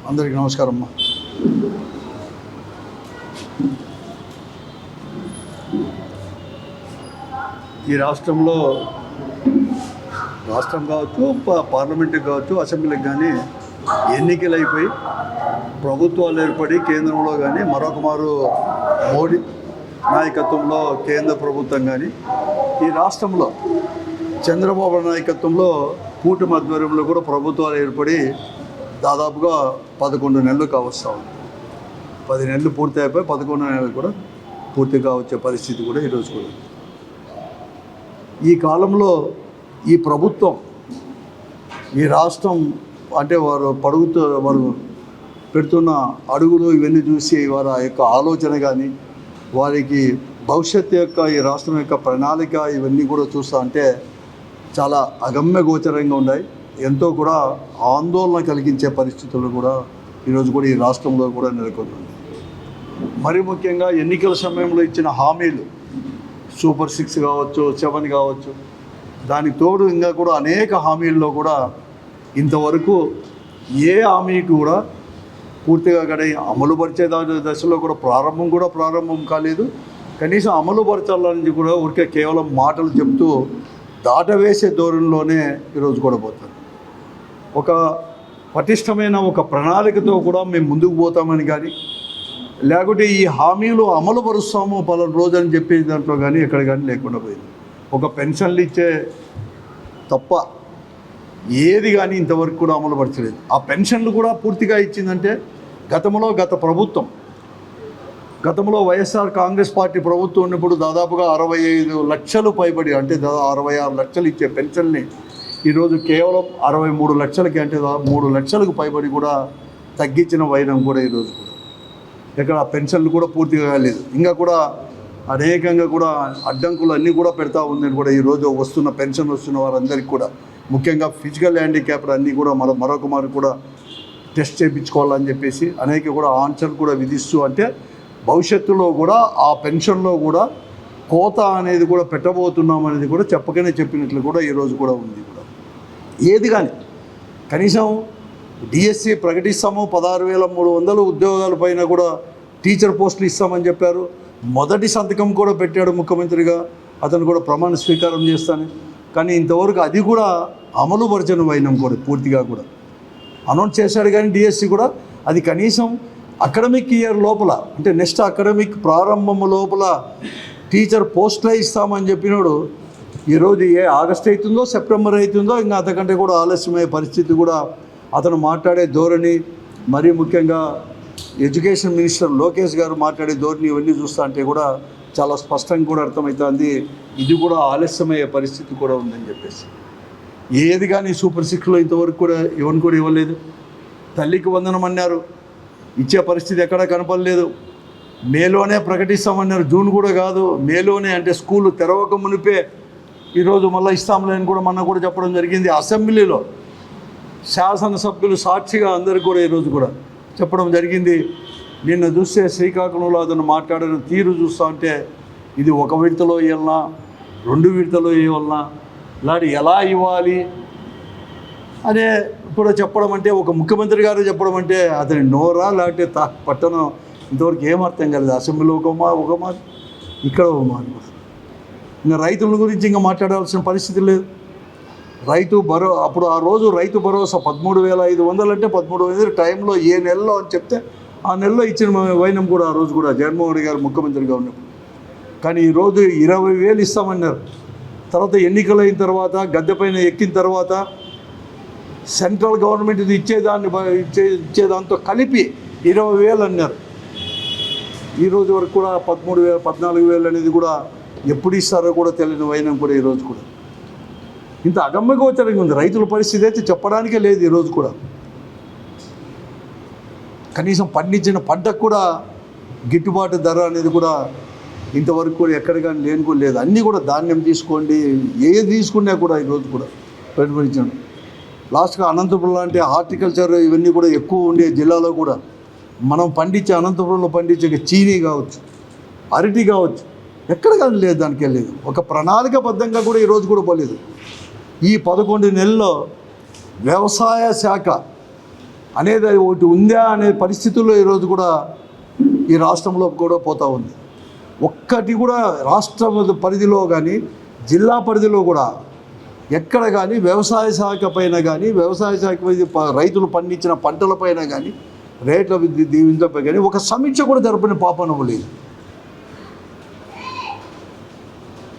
అందరికీ నమస్కారం అమ్మా. ఈ రాష్ట్రం కావచ్చు, పార్లమెంటుకి కావచ్చు, అసెంబ్లీకి కానీ ఎన్నికలు అయిపోయి ప్రభుత్వాలు ఏర్పడి కేంద్రంలో కానీ మరొక మారు మోడీ నాయకత్వంలో కేంద్ర ప్రభుత్వం కానీ ఈ రాష్ట్రంలో చంద్రబాబు నాయకత్వంలో కూటమి ఆధ్వర్యంలో కూడా ప్రభుత్వాలు ఏర్పడి దాదాపుగా 11 నెలలు కావస్తా ఉంది. 10 నెలలు పూర్తి అయిపోయి 11 నెలలు కూడా పూర్తిగా వచ్చే పరిస్థితి కూడా ఈరోజు కూడా. ఈ కాలంలో ఈ ప్రభుత్వం ఈ రాష్ట్రం అంటే వారు పెడుతున్న అడుగులు ఇవన్నీ చూసి వారి యొక్క ఆలోచన కానీ వారికి భవిష్యత్తు యొక్క ఈ రాష్ట్రం యొక్క ప్రణాళిక ఇవన్నీ కూడా చూస్తూ అంటే చాలా అగమ్య గోచరంగా ఉన్నాయి. ఎంతో కూడా ఆందోళన కలిగించే పరిస్థితులు కూడా ఈరోజు కూడా ఈ రాష్ట్రంలో కూడా నెలకొంది. మరి ముఖ్యంగా ఎన్నికల సమయంలో ఇచ్చిన హామీలు సూపర్ 6 కావచ్చు, 7 కావచ్చు, దానికి తోడు ఇంకా కూడా అనేక హామీల్లో కూడా ఇంతవరకు ఏ హామీ కూడా పూర్తిగా కానీ అమలుపరిచే దశలో కూడా ప్రారంభం కాలేదు. కనీసం అమలుపరచాలని కూడా ఊరికే కేవలం మాటలు చెప్తూ దాటవేసే ధోరణిలోనే ఈరోజు కూడా పోతుంది. ఒక పటిష్టమైన ఒక ప్రణాళికతో కూడా మేము ముందుకు పోతామని కానీ లేకుంటే ఈ హామీలు అమలు పరుస్తాము పలానా రోజు అని చెప్పే దాంట్లో కానీ ఎక్కడ కానీ లేకుండా పోయింది. ఒక పెన్షన్లు ఇచ్చే తప్ప ఏది కానీ ఇంతవరకు కూడా అమలు పరచలేదు. ఆ పెన్షన్లు కూడా పూర్తిగా ఇచ్చిందంటే గతంలో వైఎస్ఆర్ కాంగ్రెస్ పార్టీ ప్రభుత్వం ఉన్నప్పుడు దాదాపుగా 65 లక్షలు పైబడి అంటే 66 లక్షలు ఇచ్చే పెన్షన్ని ఈరోజు కేవలం 63 లక్షలకి అంటే 3 లక్షలకు పైబడి కూడా తగ్గించిన వైనం కూడా ఈరోజు కూడా ఇక్కడ పెన్షన్లు కూడా పూర్తిగా కాలేదు. ఇంకా కూడా అనేకంగా కూడా అడ్డంకులు అన్నీ కూడా పెడతా ఉందని కూడా ఈరోజు పెన్షన్ వస్తున్న వారందరికీ కూడా ముఖ్యంగా ఫిజికల్ హ్యాండిక్యాప్డ్ అన్నీ కూడా మరొక మారు కూడా టెస్ట్ చేయించుకోవాలని చెప్పేసి అనేక కూడా ఆంక్షలు కూడా విధిస్తూ అంటే భవిష్యత్తులో కూడా ఆ పెన్షన్లో కూడా కోత అనేది కూడా పెట్టబోతున్నాం అనేది కూడా చెప్పినట్లు కూడా ఈరోజు కూడా ఉంది. కూడా ఏది కానీ కనీసం డిఎస్సి ప్రకటిస్తాము, 16,300 ఉద్యోగాల పైన కూడా టీచర్ పోస్టులు ఇస్తామని చెప్పారు. మొదటి సంతకం కూడా పెట్టాడు ముఖ్యమంత్రిగా, అతను కూడా ప్రమాణ స్వీకారం చేస్తాను. కానీ ఇంతవరకు అది కూడా అమలు పరిచయం వైనం కూడా పూర్తిగా కూడా అనౌన్స్ చేశాడు. కానీ డిఎస్సి కూడా అది కనీసం అకాడమిక్ ఇయర్ లోపల అంటే నెక్స్ట్ అకాడమిక్ ప్రారంభం లోపల టీచర్ పోస్టులే ఇస్తామని చెప్పినాడు. ఈరోజు ఆగస్ట్ అవుతుందో సెప్టెంబర్ అవుతుందో ఇంకా అంతకంటే కూడా ఆలస్యమయ్యే పరిస్థితి కూడా అతను మాట్లాడే ధోరణి, మరీ ముఖ్యంగా ఎడ్యుకేషన్ మినిస్టర్ లోకేష్ గారు మాట్లాడే ధోరణి ఇవన్నీ చూస్తా అంటే కూడా చాలా స్పష్టంగా కూడా అర్థమవుతుంది ఇది కూడా ఆలస్యమయ్యే పరిస్థితి కూడా ఉందని చెప్పేసి. ఏది కానీ సూపర్ 6లో ఇంతవరకు కూడా ఎవరిని కూడా ఇవ్వలేదు. తల్లికి వందనం అన్నారు, ఇచ్చే పరిస్థితి ఎక్కడా కనపడలేదు. మేలోనే ప్రకటిస్తామన్నారు, జూన్ కూడా కాదు మేలోనే అంటే స్కూళ్ళు తెరవక మునిపే ఈరోజు మళ్ళీ ఇస్తాంలే అని కూడా మొన్న కూడా చెప్పడం జరిగింది. అసెంబ్లీలో శాసనసభ్యులు సాక్షిగా అందరికీ కూడా ఈరోజు కూడా చెప్పడం జరిగింది. నిన్న చూస్తే శ్రీకాకుళంలో అతను మాట్లాడిన తీరు చూస్తా అంటే ఇది 1 విడతలో ఇవ్వాలన్నా 2 విడతలో ఇవ్వాలన్నా ఇలాంటి ఎలా ఇవ్వాలి అనే కూడా చెప్పడం అంటే ఒక ముఖ్యమంత్రి గారు చెప్పడం అంటే అతని నోరా లేకపోతే పట్టణం ఇంతవరకు ఏమర్థం కాలేదు. అసెంబ్లీలో ఒక మాట ఇక్కడ ఒక మాట. ఇంకా రైతుల గురించి ఇంకా మాట్లాడాల్సిన పరిస్థితి లేదు. అప్పుడు ఆ రోజు రైతు భరోసా 13,500 అంటే 13,000 టైంలో ఏ నెలలో అని చెప్తే ఆ నెలలో ఇచ్చిన వైనం కూడా ఆ రోజు కూడా జగన్మోహన్ రెడ్డి గారు ముఖ్యమంత్రిగా ఉన్నప్పుడు. కానీ ఈరోజు 20,000 ఇస్తామన్నారు. తర్వాత ఎన్నికలు అయిన తర్వాత గద్దెపైన ఎక్కిన తర్వాత సెంట్రల్ గవర్నమెంట్ ఇది ఇచ్చేదాంతో కలిపి 20,000 అన్నారు. ఈరోజు వరకు కూడా 13,000 14,000 అనేది కూడా ఎప్పుడు ఇస్తారో కూడా తెలియని వైనం కూడా ఈరోజు కూడా ఇంత అగమ్యగోచరంగా ఉంది. రైతుల పరిస్థితి అయితే చెప్పడానికే లేదు. ఈరోజు కూడా కనీసం పండించిన పంటకు కూడా గిట్టుబాటు ధర అనేది కూడా ఇంతవరకు కూడా ఎక్కడ కానీ లేని కూడా లేదు. అన్నీ కూడా ధాన్యం తీసుకోండి, ఏది తీసుకున్నా కూడా ఈరోజు కూడా ప్రతిఫలించండి. లాస్ట్గా అనంతపురం లాంటి హార్టికల్చర్ ఇవన్నీ కూడా ఎక్కువ ఉండే జిల్లాలో కూడా మనం అనంతపురంలో పండించే చీనీ కావచ్చు, అరటి కావచ్చు, ఎక్కడ కానీ లేదు, దానికి లేదు. ఒక ప్రణాళికబద్ధంగా కూడా ఈరోజు కూడా పోలేదు. ఈ 11 నెలల్లో వ్యవసాయ శాఖ అనేది ఒకటి ఉందా అనే పరిస్థితుల్లో ఈరోజు కూడా ఈ రాష్ట్రంలో కూడా పోతూ ఉంది. ఒక్కటి కూడా రాష్ట్రం పరిధిలో కానీ జిల్లా పరిధిలో కూడా ఎక్కడ కానీ వ్యవసాయ శాఖ పైన కానీ వ్యవసాయ శాఖ రైతులు పండించిన పంటలపైన కానీ రేట్ల దీవించపై కానీ ఒక సమీక్ష కూడా జరపని పాపనము లేదు.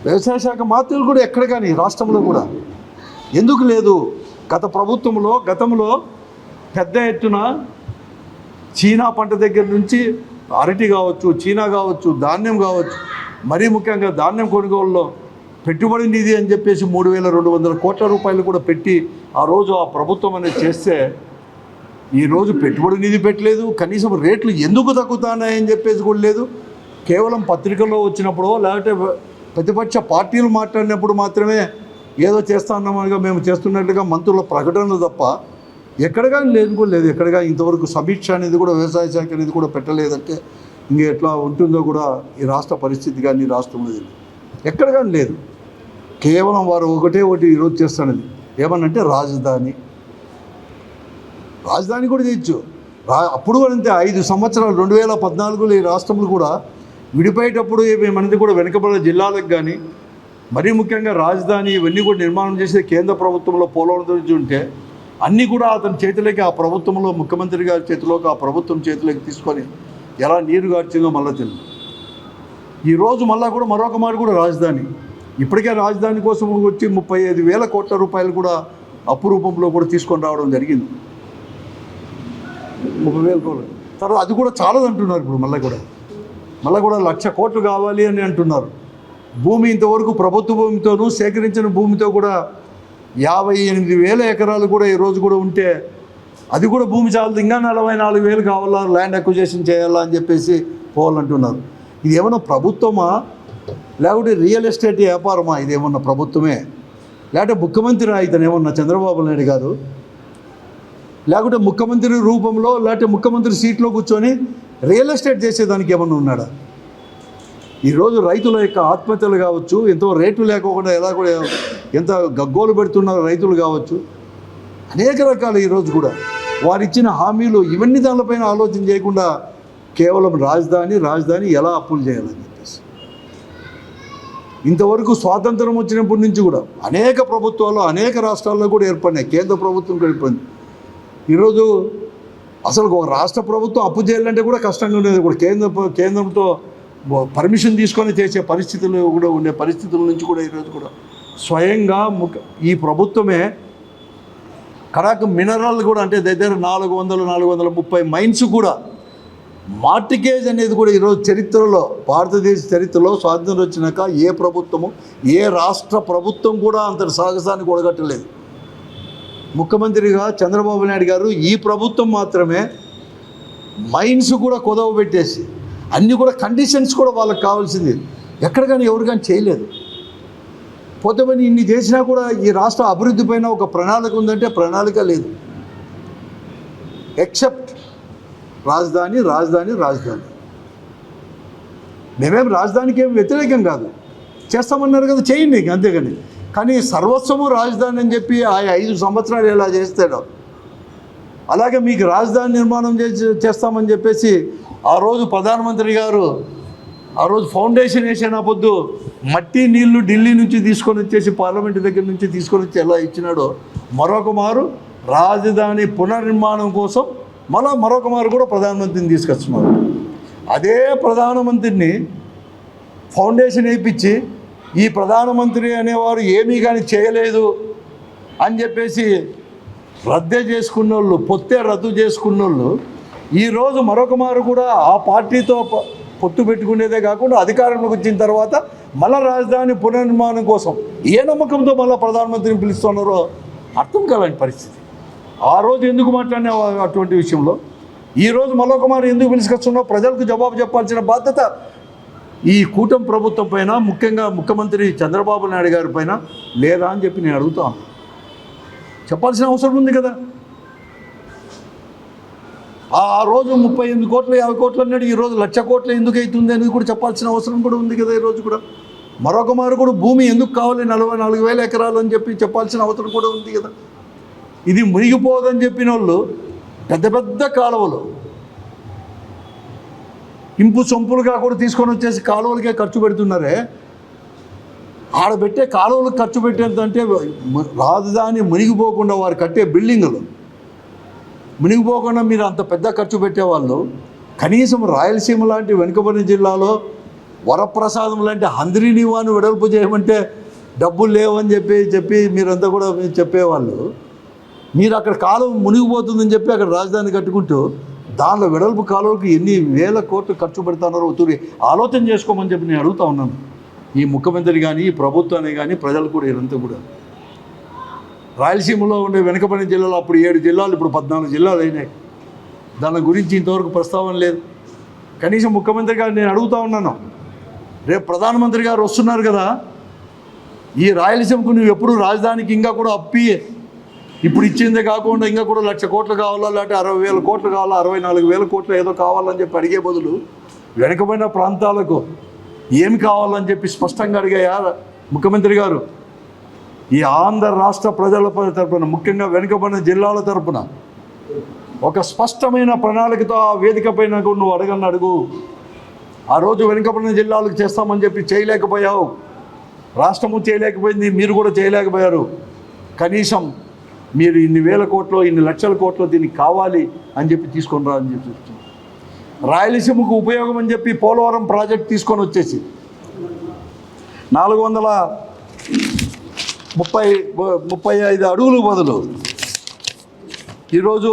వ్యవసాయ శాఖ మాత్రులు కూడా ఎక్కడ కానీ రాష్ట్రంలో కూడా ఎందుకు లేదు? గతంలో పెద్ద ఎత్తున చీనా పంట దగ్గర నుంచి అరటి కావచ్చు, చీనా కావచ్చు, ధాన్యం కావచ్చు, మరీ ముఖ్యంగా ధాన్యం కొనుగోలులో పెట్టుబడి నిధి అని చెప్పేసి 3,200 కోట్ల రూపాయలు కూడా పెట్టి ఆ రోజు ఆ ప్రభుత్వం అనేది చేస్తే ఈరోజు పెట్టుబడి నిధి పెట్టలేదు. కనీసం రేట్లు ఎందుకు తగ్గుతున్నాయని చెప్పేసి కూడా లేదు. కేవలం పత్రికల్లో వచ్చినప్పుడు లేకపోతే ప్రతిపక్ష పార్టీలు మాట్లాడినప్పుడు మాత్రమే ఏదో చేస్తున్నామనిగా మేము చేస్తున్నట్లుగా మంత్రుల ప్రకటనలు తప్ప ఎక్కడ కానీ లేదు. ఎక్కడ కానీ ఇంతవరకు సమీక్ష అనేది కూడా వ్యవసాయ శాఖ అనేది కూడా పెట్టలేదంటే ఇంక ఎట్లా ఉంటుందో కూడా ఈ రాష్ట్ర పరిస్థితి కానీ రాష్ట్రంలో ఎక్కడ కానీ లేదు. కేవలం వారు ఒకటి ఈరోజు చేస్తున్నది ఏమనంటే రాజధాని కూడా చేయొచ్చు. అప్పుడు అంతే 5 సంవత్సరాలు 2014లో ఈ రాష్ట్రంలో కూడా విడిపోయేటప్పుడు మనది కూడా వెనుకబడిన జిల్లాలకు కానీ మరీ ముఖ్యంగా రాజధాని ఇవన్నీ కూడా నిర్మాణం చేసే కేంద్ర ప్రభుత్వంలో పోలవరం గురించి ఉంటే అన్నీ కూడా అతని చేతిలోకి ఆ ప్రభుత్వంలో ముఖ్యమంత్రి గారి చేతిలోకి ఆ ప్రభుత్వం చేతిలోకి తీసుకొని ఎలా నీరు గార్చిందో మళ్ళీ తెలియదు. ఈరోజు మళ్ళీ కూడా మరొక మాట కూడా రాజధాని ఇప్పటికే రాజధాని కోసం వచ్చి 35,000 కోట్ల రూపాయలు కూడా అప్పు రూపంలో కూడా తీసుకొని రావడం జరిగింది. 30,000 కోట్లు తర్వాత అది కూడా చాలదంటున్నారు. ఇప్పుడు మళ్ళీ కూడా 1,00,000 కోట్లు కావాలి అని అంటున్నారు. భూమి ఇంతవరకు ప్రభుత్వ భూమితోనూ సేకరించిన భూమితో కూడా 58,000 ఎకరాలు కూడా ఈరోజు కూడా ఉంటే అది కూడా భూమి చాలదు, ఇంకా 44,000 కావాలా ల్యాండ్ అక్విజిషన్ చేయాలా అని చెప్పేసి పోవాలంటున్నారు. ఇది ఏమన్నా ప్రభుత్వమా లేకపోతే రియల్ ఎస్టేట్ వ్యాపారమా? ఇది ఏమన్నా ప్రభుత్వమే లేకపోతే ముఖ్యమంత్రి ఇతను ఏమన్నా చంద్రబాబు నాయుడు గారు లేకపోతే ముఖ్యమంత్రి రూపంలో లేకపోతే ముఖ్యమంత్రి సీట్లో కూర్చొని రియల్ ఎస్టేట్ చేసేదానికి ఏమన్నా ఉన్నాడా? ఈరోజు రైతుల యొక్క ఆత్మహత్యలు కావచ్చు, ఎంతో రేటు లేకోకుండా ఎలా కూడా ఎంత గగ్గోలు పెడుతున్నారు రైతులు కావచ్చు, అనేక రకాలు ఈరోజు కూడా వారిచ్చిన హామీలు ఇవన్నీ దానిపైన ఆలోచన చేయకుండా కేవలం రాజధాని ఎలా అప్పులు చేయాలని చెప్పేసి ఇంతవరకు స్వాతంత్రం వచ్చినప్పటి నుంచి కూడా అనేక ప్రభుత్వాలు అనేక రాష్ట్రాల్లో కూడా ఏర్పడినాయి, కేంద్ర ప్రభుత్వం కూడా ఏర్పడింది. ఈరోజు అసలు ఒక రాష్ట్ర ప్రభుత్వం అప్పు చేయాలంటే కూడా కష్టంగా ఉండేది. కూడా కేంద్రంతో పర్మిషన్ తీసుకొని చేసే పరిస్థితులు కూడా ఉండే పరిస్థితుల నుంచి కూడా ఈరోజు కూడా స్వయంగా ఈ ప్రభుత్వమే కడాక మినరల్ కూడా అంటే దగ్గర 430 మైన్స్ కూడా మార్టిగేజ్ అనేది కూడా ఈరోజు చరిత్రలో భారతదేశ చరిత్రలో స్వాతంత్రం వచ్చినాక ఏ ప్రభుత్వము ఏ రాష్ట్ర ప్రభుత్వం కూడా అంత సాహసాన్ని కూడగట్టలేదు. ముఖ్యమంత్రిగా చంద్రబాబు నాయుడు గారు ఈ ప్రభుత్వం మాత్రమే మైన్స్ కూడా కుదవ పెట్టేసి అన్నీ కూడా కండిషన్స్ కూడా వాళ్ళకి కావాల్సింది ఎక్కడ కానీ ఎవరు కానీ చేయలేదు. పోతే ఇన్ని చేసినా కూడా ఈ రాష్ట్ర అభివృద్ధి పైన ఒక ప్రణాళిక ఉందంటే ప్రణాళిక లేదు. ఎక్సెప్ట్ రాజధాని. మేమేం రాజధానికి ఏం వ్యతిరేకం కాదు, చేస్తామన్నారు కదా చేయండి అంతేగాని. కానీ సర్వస్వము రాజధాని అని చెప్పి ఆ 5 సంవత్సరాలు ఎలా చేస్తాడో అలాగే మీకు రాజధాని నిర్మాణం చేస్తామని చెప్పేసి ఆ రోజు ప్రధానమంత్రి గారు ఆ రోజు ఫౌండేషన్ వేసిన పొద్దు మట్టి నీళ్లు ఢిల్లీ నుంచి తీసుకొని వచ్చేసి పార్లమెంటు దగ్గర నుంచి తీసుకొని వచ్చి ఎలా ఇచ్చినాడో మరొక మారు రాజధాని పునర్నిర్మాణం కోసం మరొక మారు కూడా ప్రధానమంత్రిని తీసుకొస్తున్నారు. అదే ప్రధానమంత్రిని ఫౌండేషన్ వేయించి ఈ ప్రధానమంత్రి అనేవారు ఏమీ కానీ చేయలేదు అని చెప్పేసి పొత్తే రద్దు చేసుకున్న వాళ్ళు ఈరోజు మరొక మారు కూడా ఆ పార్టీతో పొత్తు పెట్టుకునేదే కాకుండా అధికారంలోకి వచ్చిన తర్వాత మళ్ళా రాజధాని పునర్నిర్మాణం కోసం ఏ నమ్మకంతో మళ్ళీ ప్రధానమంత్రిని పిలుస్తున్నారో అర్థం కాలేని పరిస్థితి. ఆ రోజు ఎందుకు మాట్లాడినా అటువంటి విషయంలో ఈరోజు మరొక మారు ఎందుకు పిలుచుకొస్తున్నారో ప్రజలకు జవాబు చెప్పాల్సిన బాధ్యత ఈ కూటమి ప్రభుత్వం పైన, ముఖ్యంగా ముఖ్యమంత్రి చంద్రబాబు నాయుడు గారి పైన లేదా అని చెప్పి నేను అడుగుతాను. చెప్పాల్సిన అవసరం ఉంది కదా. ఆ రోజు 38 కోట్లు 50 కోట్లు అన్నాడు, ఈరోజు 1,00,000 కోట్లు ఎందుకు అవుతుంది అనేది కూడా చెప్పాల్సిన అవసరం కూడా ఉంది కదా. ఈరోజు కూడా మరొక మారు కూడా భూమి ఎందుకు కావాలి 44,000 ఎకరాలు అని చెప్పి చెప్పాల్సిన అవసరం కూడా ఉంది కదా. ఇది మునిగిపోదని చెప్పిన వాళ్ళు పెద్ద పెద్ద కాలువలు ఇంపు సొంపులుగా కూడా తీసుకొని వచ్చేసి కాలువలకే ఖర్చు పెడుతున్నారే. ఆడబెట్టే కాలువలకు ఖర్చు పెట్టేదంటే రాజధాని మునిగిపోకుండా వారు కట్టే బిల్డింగులు మునిగిపోకుండా మీరు అంత పెద్ద ఖర్చు పెట్టేవాళ్ళు కనీసం రాయలసీమ లాంటి వెనుకబడిన జిల్లాలో వరప్రసాదం లాంటి హంద్రీనివాను వెడల్పు చేయమంటే డబ్బులు లేవని చెప్పి మీరంతా కూడా చెప్పేవాళ్ళు. మీరు అక్కడ కాలువ మునిగిపోతుందని చెప్పి అక్కడ రాజధాని కట్టుకుంటూ దానిలో వెడల్పు కాలువలకు ఎన్ని వేల కోట్లు ఖర్చు పెడతారో ఆలోచన చేసుకోమని చెప్పి నేను అడుగుతా ఉన్నాను. ఈ ముఖ్యమంత్రి కానీ ఈ ప్రభుత్వాన్ని కానీ ప్రజలు కూడా ఇదంతా కూడా రాయలసీమలో ఉండే వెనుకబడిన జిల్లాలో అప్పుడు 7 జిల్లాలు ఇప్పుడు 14 జిల్లాలు అయినాయి. దాని గురించి ఇంతవరకు ప్రస్తావన లేదు. కనీసం ముఖ్యమంత్రి గారు నేను అడుగుతా ఉన్నాను, రేపు ప్రధానమంత్రి గారు వస్తున్నారు కదా, ఈ రాయలసీమకు నువ్వు ఎప్పుడు రాజధానికి ఇంకా కూడా అప్పి ఇప్పుడు ఇచ్చిందే కాకుండా ఇంకా కూడా 1,00,000 కోట్లు కావాలా, లేకపోతే 60,000 కోట్లు కావాలా, 64,000 కోట్లు ఏదో కావాలని చెప్పి అడిగే బదులు వెనుకబడిన ప్రాంతాలకు ఏమి కావాలని చెప్పి స్పష్టంగా అడిగాయా ముఖ్యమంత్రి గారు? ఈ ఆంధ్ర రాష్ట్ర ప్రజల తరపున, ముఖ్యంగా వెనుకబడిన జిల్లాల తరపున ఒక స్పష్టమైన ప్రణాళికతో ఆ వేదిక పైన నువ్వు అడుగు. ఆ రోజు వెనుకబడిన జిల్లాలకు చేస్తామని చెప్పి చేయలేకపోయావు, రాష్ట్రము చేయలేకపోయింది, మీరు కూడా చేయలేకపోయారు. కనీసం మీరు ఇన్ని వేల కోట్లు, ఇన్ని లక్షల కోట్లు దీనికి కావాలి అని చెప్పి తీసుకొని రా అని చెప్పి రాయలసీమకు ఉపయోగం అని చెప్పి పోలవరం ప్రాజెక్ట్ తీసుకొని వచ్చేసి 435 అడుగులు బదులు ఈరోజు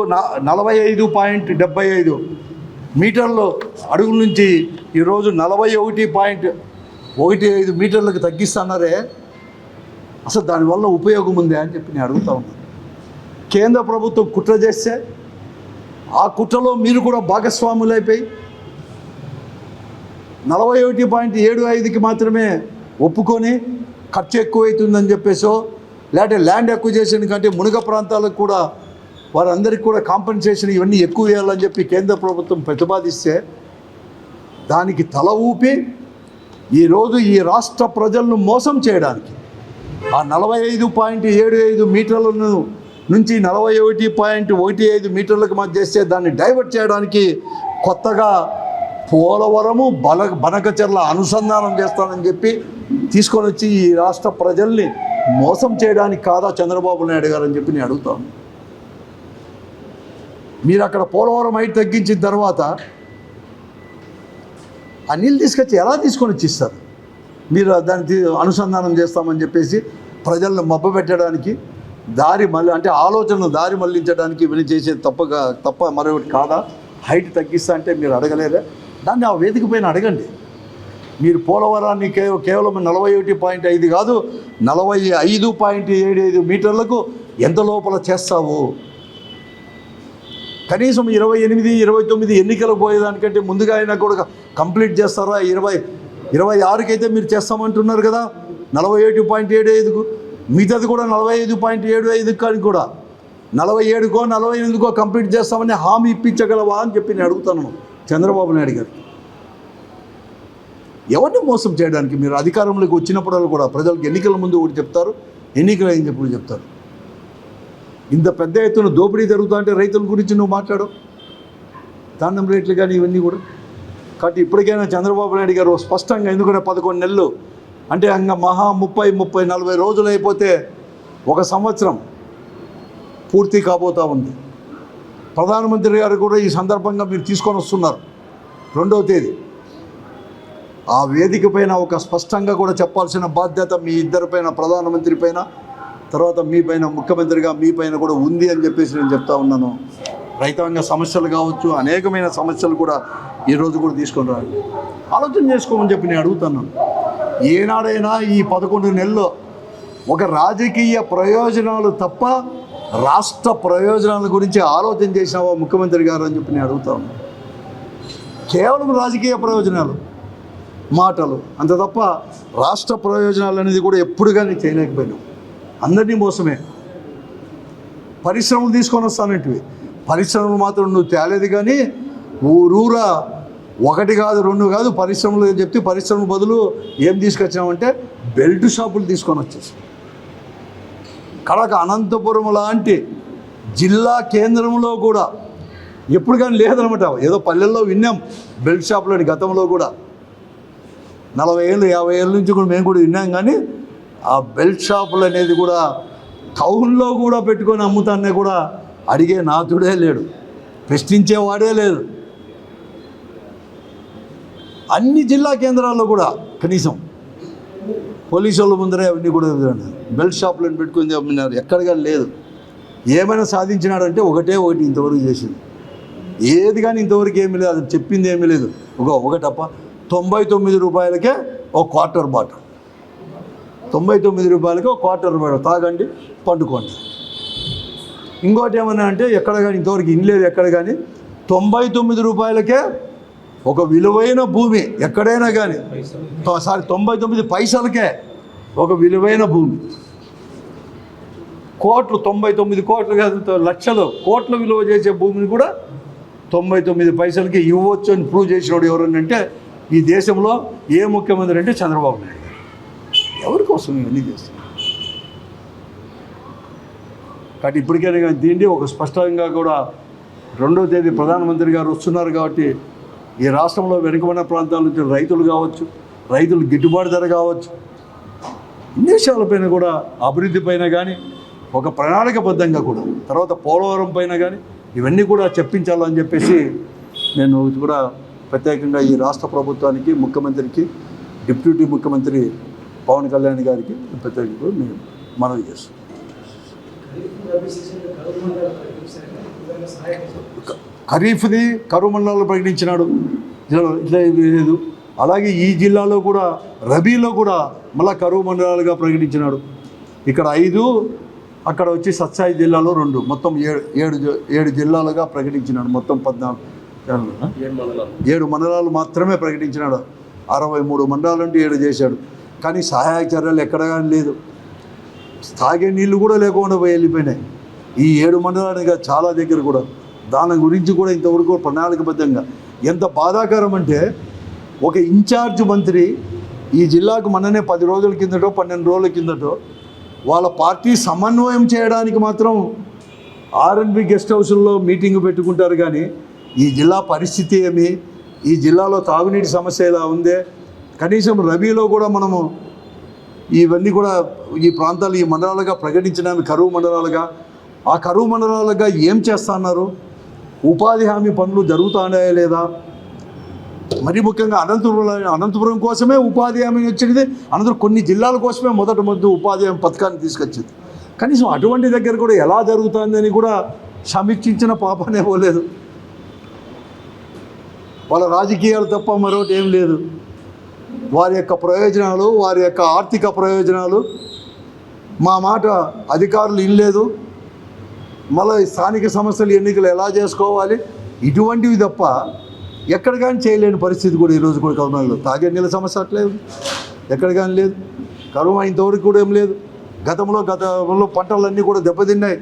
45.75 మీటర్లు అడుగుల నుంచి ఈరోజు 41.15 మీటర్లకు తగ్గిస్తున్నారే. అసలు దానివల్ల ఉపయోగం ఉందా అని చెప్పి నేను అడుగుతా ఉన్నాను. కేంద్ర ప్రభుత్వం కుట్ర చేస్తే ఆ కుట్రలో మీరు కూడా భాగస్వాములైపోయి 41.75కి మాత్రమే ఒప్పుకొని ఖర్చు ఎక్కువైతుందని చెప్పేసో, లేకపోతే ల్యాండ్ అక్విజిషన్ కంటే మునుగ ప్రాంతాలకు కూడా వారందరికీ కూడా కాంపెన్సేషన్ ఇవన్నీ ఎక్కువ వేయాలని చెప్పి కేంద్ర ప్రభుత్వం ప్రతిపాదిస్తే దానికి తల ఊపి ఈరోజు ఈ రాష్ట్ర ప్రజలను మోసం చేయడానికి ఆ 45.75 మీటర్లను నుంచి 41.15 మీటర్లకు మధ్య చేస్తే దాన్ని డైవర్ట్ చేయడానికి కొత్తగా పోలవరము బనకచెర్ల అనుసంధానం చేస్తానని చెప్పి తీసుకొని వచ్చి ఈ రాష్ట్ర ప్రజల్ని మోసం చేయడానికి కాదా చంద్రబాబు నాయుడు గారు అని చెప్పి నేను అడుగుతాను. మీరు అక్కడ పోలవరం హైట్ తగ్గించిన తర్వాత ఆ నీళ్ళు తీసుకొచ్చి ఎలా తీసుకొని వచ్చి ఇస్తారు? మీరు దాన్ని అనుసంధానం చేస్తామని చెప్పేసి ప్రజలను మభ్యపెట్టడానికి అంటే ఆలోచనను దారి మళ్లించడానికి ఇవన్నీ చేసేది తప్ప మరొకటి కాదా? హైట్ తగ్గిస్తా అంటే మీరు అడగలేరా? దాన్ని ఆ వేదిక పైన అడగండి. మీరు పోలవరాన్ని కేవలం 41.5 కాదు 45.75 మీటర్లకు ఎంత లోపల చేస్తావు? కనీసం 28, 29 ఎన్నికలు పోయేదానికంటే ముందుగా అయినా కూడా కంప్లీట్ చేస్తారా? 26కి అయితే మీరు చేస్తామంటున్నారు కదా 47.75కు, మిగతాది కూడా 45.75 కానీ కూడా 47కో 48కో కంప్లీట్ చేస్తామని హామీ ఇప్పించగలవా అని చెప్పి నేను అడుగుతాను చంద్రబాబు నాయుడు గారు. ఎవరిని మోసం చేయడానికి? మీరు అధికారంలోకి వచ్చినప్పుడు కూడా ప్రజలకు ఎన్నికల ముందు ఒకటి చెప్తారు, ఎన్నికలు అయిన చెప్పుడు చెప్తారు. ఇంత పెద్ద ఎత్తున దోపిడీ జరుగుతా అంటే రైతుల గురించి నువ్వు మాట్లాడు, ధాన్యం రేట్లు కానీ ఇవన్నీ కూడా. కాబట్టి ఇప్పటికైనా చంద్రబాబు నాయుడు గారు స్పష్టంగా, ఎందుకంటే 11 నెలలు అంటే ఇంకా 30-40 రోజులు అయిపోతే 1 సంవత్సరం పూర్తి కాబోతూ ఉంది. ప్రధానమంత్రి గారు కూడా ఈ సందర్భంగా మీరు తీసుకొని వస్తున్నారు 2వ తేదీ. ఆ వేదిక పైన ఒక స్పష్టంగా కూడా చెప్పాల్సిన బాధ్యత మీ ఇద్దరిపైన, ప్రధానమంత్రి పైన, తర్వాత మీ పైన, ముఖ్యమంత్రిగా మీ పైన కూడా ఉంది అని చెప్పేసి నేను చెప్తా ఉన్నాను. రైతాంగ సమస్యలు కావచ్చు, అనేకమైన సమస్యలు కూడా ఈరోజు కూడా తీసుకొని రావాలి, ఆలోచన చేసుకోమని చెప్పి నేను అడుగుతున్నాను. ఏనాడైనా ఈ 11 నెలల్లో ఒక రాజకీయ ప్రయోజనాలు తప్ప రాష్ట్ర ప్రయోజనాల గురించి ఆలోచన చేసినావా ముఖ్యమంత్రి గారు అని చెప్పి నేను అడుగుతా ఉన్నాను. కేవలం రాజకీయ ప్రయోజనాలు, మాటలు అంత తప్ప రాష్ట్ర ప్రయోజనాలు అనేది కూడా ఎప్పుడు కానీ చేయలేకపోయినాం. అందరినీ మోసమే. పరిశ్రమలు తీసుకొని వస్తానంటివి, పరిశ్రమలు మాత్రం నువ్వు తేలేదు. కానీ ఊరూరా 1 కాదు 2 కాదు పరిశ్రమలు చెప్తే పరిశ్రమల బదులు ఏం తీసుకొచ్చామంటే బెల్ట్ షాపులు తీసుకొని వచ్చేసి కడక అనంతపురం లాంటి జిల్లా కేంద్రంలో కూడా ఎప్పుడు కానీ లేదనమాట. ఏదో పల్లెల్లో విన్నాం బెల్ట్ షాపులని గతంలో కూడా 40 ఏళ్ళు 50 ఏళ్ళ నుంచి కూడా మేము కూడా విన్నాం. కానీ ఆ బెల్ట్ షాపులు అనేది కూడా టౌన్లో కూడా పెట్టుకొని అమ్ముతానే కూడా అడిగే నాథుడే లేడు, ప్రశ్నించేవాడే లేదు. అన్ని జిల్లా కేంద్రాల్లో కూడా కనీసం పోలీసు వాళ్ళ ముందరే అవన్నీ కూడా బెల్ట్ షాపులను పెట్టుకుని అమ్మినారు. ఎక్కడగా లేదు. ఏమైనా సాధించినాడంటే ఒకటి ఇంతవరకు చేసింది ఏది కానీ ఇంతవరకు ఏమీ లేదు. అది చెప్పింది ఏమీ లేదు. ఒకటప్ప 99 రూపాయలకే ఒక క్వార్టర్ బాటిల్, 99 రూపాయలకే ఒక క్వార్టర్ బాటిల్ తాగండి, పండుకోండి. ఇంకోటి ఏమన్నా అంటే ఎక్కడ కానీ ఇంతవరకు ఇనలేదు. ఎక్కడ కానీ 99 రూపాయలకే ఒక విలువైన భూమి ఎక్కడైనా కానీ 99 పైసలకే ఒక విలువైన భూమి, కోట్లు 99 కోట్లు కాదు లక్షలు కోట్ల విలువ చేసే భూమిని కూడా 99 పైసలకి ఇవ్వచ్చు అని ప్రూవ్ చేసినోడు ఎవరనంటే ఈ దేశంలో ఏ ముఖ్యమంత్రి అంటే చంద్రబాబు నాయుడు. ఎవరి కోసం ఇవన్నీ చేస్తారు? కాబట్టి ఇప్పటికైనా కానీ దీన్ని ఒక స్పష్టంగా కూడా 2వ తేదీ ప్రధానమంత్రి గారు వస్తున్నారు. కాబట్టి ఈ రాష్ట్రంలో వెనుకబడిన ప్రాంతాల నుంచి రైతులు కావచ్చు, రైతులు గిట్టుబాటు ధర కావచ్చు, ఇన్ని విషయాలపైన కూడా అభివృద్ధి పైన కానీ ఒక ప్రణాళికబద్ధంగా కూడా తర్వాత పోలవరం పైన కానీ ఇవన్నీ కూడా చెప్పించాలని చెప్పేసి నేను కూడా ప్రత్యేకంగా ఈ రాష్ట్ర ప్రభుత్వానికి, ముఖ్యమంత్రికి, డిప్యూటీ ముఖ్యమంత్రి పవన్ కళ్యాణ్ గారికి ప్రత్యేకంగా నేను మనవి చేస్తాను. ఖరీఫ్ది కరువు మండలాలు ప్రకటించినాడు, ఇట్లా లేదు. అలాగే ఈ జిల్లాలో కూడా రబీలో కూడా మళ్ళీ కరువు మండలాలుగా ప్రకటించినాడు. ఇక్కడ 5, అక్కడ వచ్చి సత్సాయి జిల్లాలో 2, మొత్తం 7 జిల్లాలుగా ప్రకటించినాడు. మొత్తం 7 మండలాలు మాత్రమే ప్రకటించినాడు. 63 మండలాలు అంటే 7 చేశాడు. కానీ సహాయక చర్యలు ఎక్కడ కానీ లేదు. తాగే నీళ్ళు కూడా లేకుండా వెళ్ళిపోయినాయి ఈ 7 మండలాలుగా చాలా దగ్గర కూడా. దాని గురించి కూడా ఇంతవరకు ప్రణాళికబద్ధంగా ఎంత బాధాకరం అంటే ఒక ఇన్ఛార్జ్ మంత్రి ఈ జిల్లాకు మొన్ననే 10 రోజుల కిందటో 12 రోజుల కిందటో వాళ్ళ పార్టీ సమన్వయం చేయడానికి మాత్రం ఆర్ఎన్బి గెస్ట్ హౌస్లో మీటింగ్ పెట్టుకుంటారు. కానీ ఈ జిల్లా పరిస్థితి ఏమి, ఈ జిల్లాలో తాగునీటి సమస్య ఎలా ఉందే, కనీసం రబీలో కూడా మనము ఇవన్నీ కూడా ఈ ప్రాంతాలు ఈ మండలాలుగా ప్రకటించడానికి కరువు మండలాలుగా, ఆ కరువు మండలాలుగా ఏం చేస్తున్నారు, ఉపాధి హామీ పనులు జరుగుతున్నాయా లేదా, మరి ముఖ్యంగా అనంతపురం కోసమే ఉపాధి హామీ వచ్చింది. అనంతరం కొన్ని జిల్లాల కోసమే మొదటి ఉపాధి హామీ పథకాన్ని తీసుకొచ్చింది. కనీసం అటువంటి దగ్గర కూడా ఎలా జరుగుతుందని కూడా సమీక్షించిన పాపనే పోలేదు. వాళ్ళ రాజకీయాలు తప్ప మరొకటి ఏం లేదు. వారి యొక్క ప్రయోజనాలు, వారి యొక్క ఆర్థిక ప్రయోజనాలు, మా మాట అధికారులు ఇనలేదు, మళ్ళీ స్థానిక సమస్యలు ఎన్నికలు ఎలా చేసుకోవాలి, ఇటువంటివి తప్ప ఎక్కడ కానీ చేయలేని పరిస్థితి కూడా ఈరోజు కూడా కరువులో. తాగే నీళ్ళ సమస్య అట్లేదు, ఎక్కడ కానీ లేదు. కరువు ఇంతవరకు కూడా ఏం లేదు. గతంలో పంటలన్నీ కూడా దెబ్బతిన్నాయి.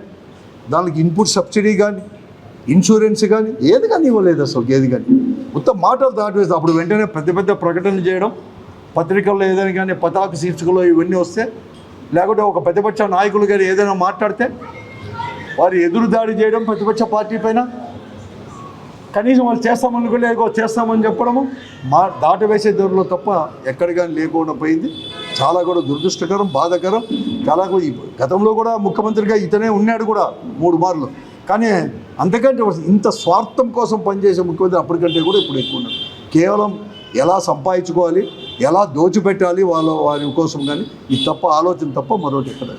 దానికి ఇన్పుట్ సబ్సిడీ కానీ ఇన్సూరెన్స్ కానీ ఏది కానీ ఇవ్వలేదు. అసలు ఏది కానీ మొత్తం మాటలు దాటివేస్తే అప్పుడు వెంటనే పెద్ద ప్రకటనలు చేయడం, పత్రికల్లో ఏదైనా కానీ పతాక శీర్షికలో ఇవన్నీ వస్తే, లేకుంటే ఒక ప్రతిపక్ష నాయకులు కానీ ఏదైనా మాట్లాడితే వారు ఎదురు దాడి చేయడం ప్రతిపక్ష పార్టీ పైన. కనీసం వాళ్ళు చేస్తామని చెప్పడము దాటవేసే దూరంలో తప్ప ఎక్కడ కానీ లేకుండా పోయింది. చాలా కూడా దురదృష్టకరం, బాధాకరం. చాలా గతంలో కూడా ముఖ్యమంత్రిగా ఇతనే ఉన్నాడు కూడా 3 మార్లు. కానీ అంతకంటే ఇంత స్వార్థం కోసం పనిచేసే ముఖ్యమంత్రి అప్పటికంటే కూడా ఇప్పుడు ఎక్కువ ఉన్నాడు. కేవలం ఎలా సంపాదించుకోవాలి, ఎలా దోచిపెట్టాలి వారి కోసం, కానీ ఇది తప్ప ఆలోచన తప్ప మరొకటి ఎక్కడ.